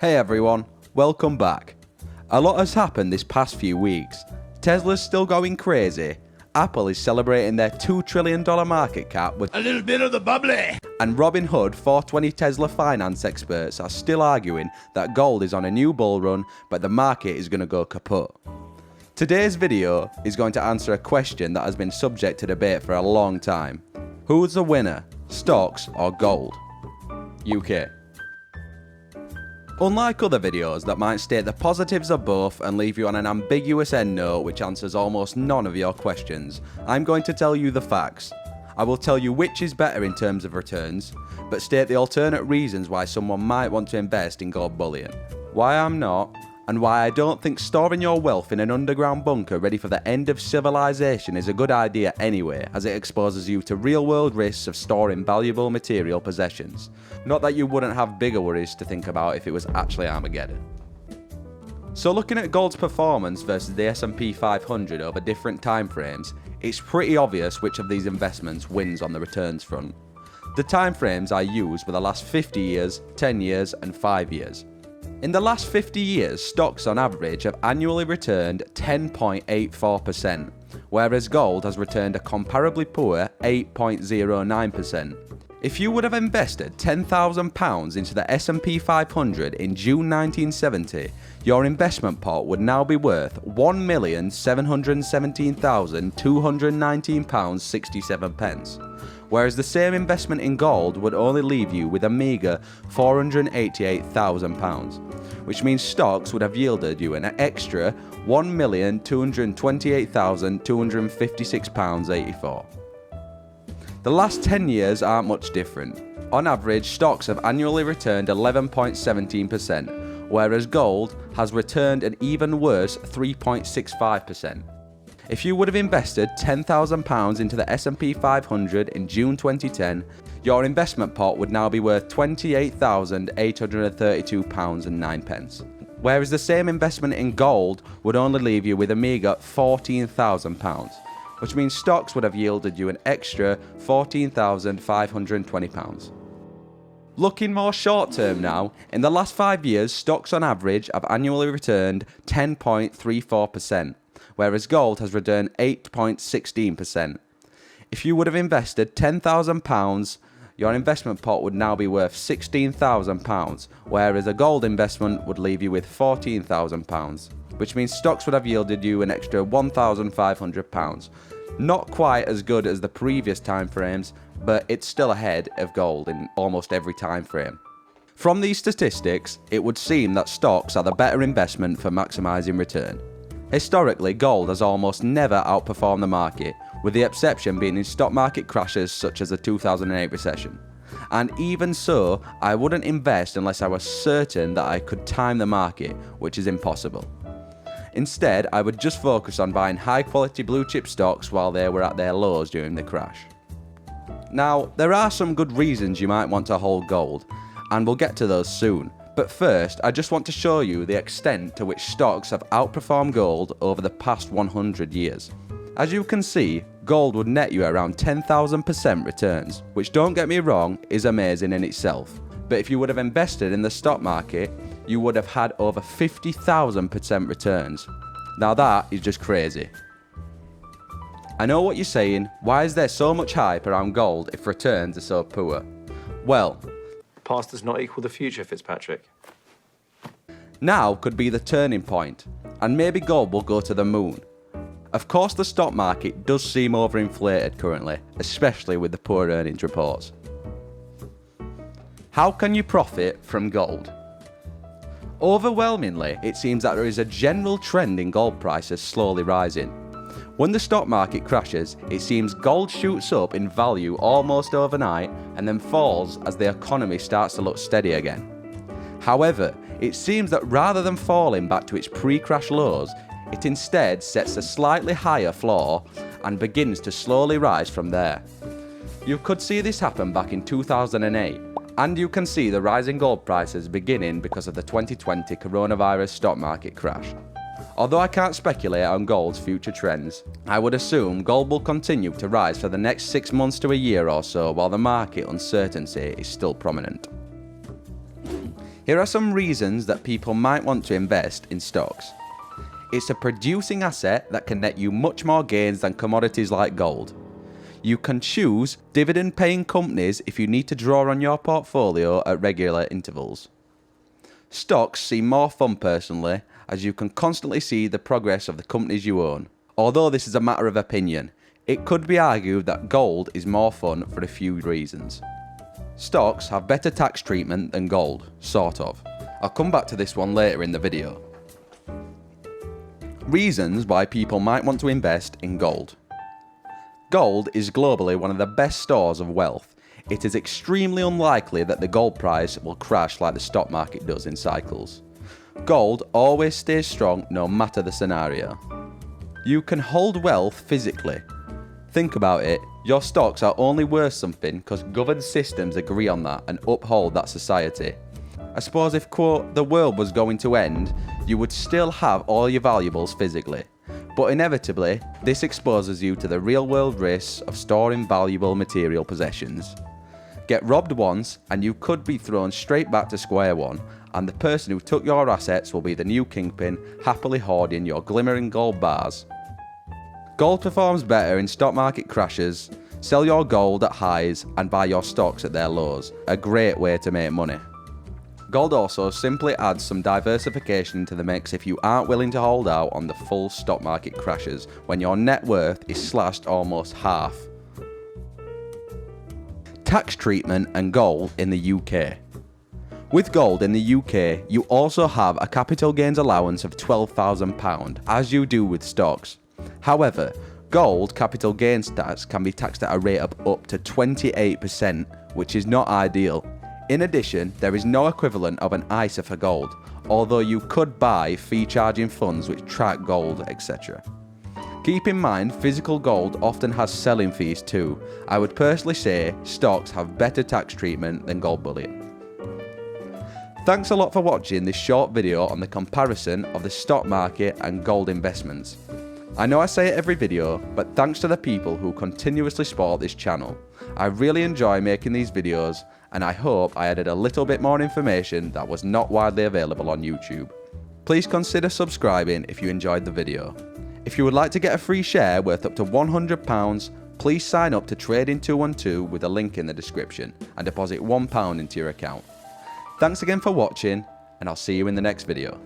Hey everyone, welcome back. A lot has happened this past few weeks. Tesla's still going crazy. Apple is celebrating their $2 trillion market cap with a little bit of the bubbly. And Robinhood 420 Tesla finance experts are still arguing that gold is on a new bull run, but the market is going to go kaput. Today's video is going to answer a question that has been subject to debate for a long time. Who's the winner, stocks or gold? UK. Unlike other videos that might state the positives of both and leave you on an ambiguous end note which answers almost none of your questions, I'm going to tell you the facts. I will tell you which is better in terms of returns, but state the alternate reasons why someone might want to invest in gold bullion, why I'm not, and why I don't think storing your wealth in an underground bunker ready for the end of civilization is a good idea anyway, as it exposes you to real-world risks of storing valuable material possessions. Not that you wouldn't have bigger worries to think about if it was actually Armageddon. So looking at gold's performance versus the S&P 500 over different time frames, it's pretty obvious which of these investments wins on the returns front. The time frames I used were the last 50 years, 10 years and 5 years. In the last 50 years, stocks on average have annually returned 10.84%, whereas gold has returned a comparably poor 8.09%. If you would have invested £10,000 into the S&P 500 in June 1970, your investment pot would now be worth £1,717,219.67, whereas the same investment in gold would only leave you with a meagre £488,000, which means stocks would have yielded you an extra £1,228,256.84. The last 10 years aren't much different. On average, stocks have annually returned 11.17%, whereas gold has returned an even worse 3.65%. If you would have invested £10,000 into the S&P 500 in June 2010, your investment pot would now be worth £28,832.09, whereas the same investment in gold would only leave you with a meagre £14,000. Which means stocks would have yielded you an extra £14,520. Looking more short term now, in the last 5 years, stocks on average have annually returned 10.34%, whereas gold has returned 8.16%. If you would have invested £10,000, your investment pot would now be worth £16,000, whereas a gold investment would leave you with £14,000. Which means stocks would have yielded you an extra £1,500. Not quite as good as the previous time frames, but it's still ahead of gold in almost every time frame. From these statistics, it would seem that stocks are the better investment for maximising return. Historically, gold has almost never outperformed the market, with the exception being in stock market crashes such as the 2008 recession. And even so, I wouldn't invest unless I was certain that I could time the market, which is impossible. Instead, I would just focus on buying high-quality blue-chip stocks while they were at their lows during the crash. Now, there are some good reasons you might want to hold gold, and we'll get to those soon. But first, I just want to show you the extent to which stocks have outperformed gold over the past 100 years. As you can see, gold would net you around 10,000% returns, which, don't get me wrong, is amazing in itself. But if you would have invested in the stock market, you would have had over 50,000% returns. Now that is just crazy. I know what you're saying, why is there so much hype around gold if returns are so poor? Well, past does not equal the future, Fitzpatrick. Now could be the turning point, and maybe gold will go to the moon. Of course the stock market does seem overinflated currently, especially with the poor earnings reports. How can you profit from gold? Overwhelmingly, it seems that there is a general trend in gold prices slowly rising. When the stock market crashes, it seems gold shoots up in value almost overnight and then falls as the economy starts to look steady again. However, it seems that rather than falling back to its pre-crash lows, it instead sets a slightly higher floor and begins to slowly rise from there. You could see this happen back in 2008. And you can see the rising gold prices beginning because of the 2020 coronavirus stock market crash. Although I can't speculate on gold's future trends, I would assume gold will continue to rise for the next 6 months to a year or so while the market uncertainty is still prominent. Here are some reasons that people might want to invest in stocks. It's a producing asset that can net you much more gains than commodities like gold. You can choose dividend-paying companies if you need to draw on your portfolio at regular intervals. Stocks seem more fun personally, as you can constantly see the progress of the companies you own. Although this is a matter of opinion, it could be argued that gold is more fun for a few reasons. Stocks have better tax treatment than gold, sort of. I'll come back to this one later in the video. Reasons why people might want to invest in gold. Gold is globally one of the best stores of wealth. It is extremely unlikely that the gold price will crash like the stock market does in cycles. Gold always stays strong no matter the scenario. You can hold wealth physically. Think about it, your stocks are only worth something because governed systems agree on that and uphold that society. I suppose if, quote, the world was going to end, you would still have all your valuables physically. But inevitably, this exposes you to the real world risks of storing valuable material possessions. Get robbed once and you could be thrown straight back to square one, and the person who took your assets will be the new kingpin, happily hoarding your glimmering gold bars. Gold performs better in stock market crashes. Sell your gold at highs and buy your stocks at their lows. A great way to make money. Gold also simply adds some diversification into the mix if you aren't willing to hold out on the full stock market crashes when your net worth is slashed almost half. Tax treatment and gold in the UK. With gold in the UK, you also have a capital gains allowance of £12,000, as you do with stocks. However, gold capital gains tax can be taxed at a rate of up to 28%, which is not ideal. In addition, there is no equivalent of an ISA for gold, although you could buy fee-charging funds which track gold, etc. Keep in mind, physical gold often has selling fees too. I would personally say stocks have better tax treatment than gold bullion. Thanks a lot for watching this short video on the comparison of the stock market and gold investments. I know I say it every video, but thanks to the people who continuously support this channel. I really enjoy making these videos, and I hope I added a little bit more information that was not widely available on YouTube. Please consider subscribing if you enjoyed the video. If you would like to get a free share worth up to £100, please sign up to Trading 212 with a link in the description and deposit £1 into your account. Thanks again for watching, and I'll see you in the next video.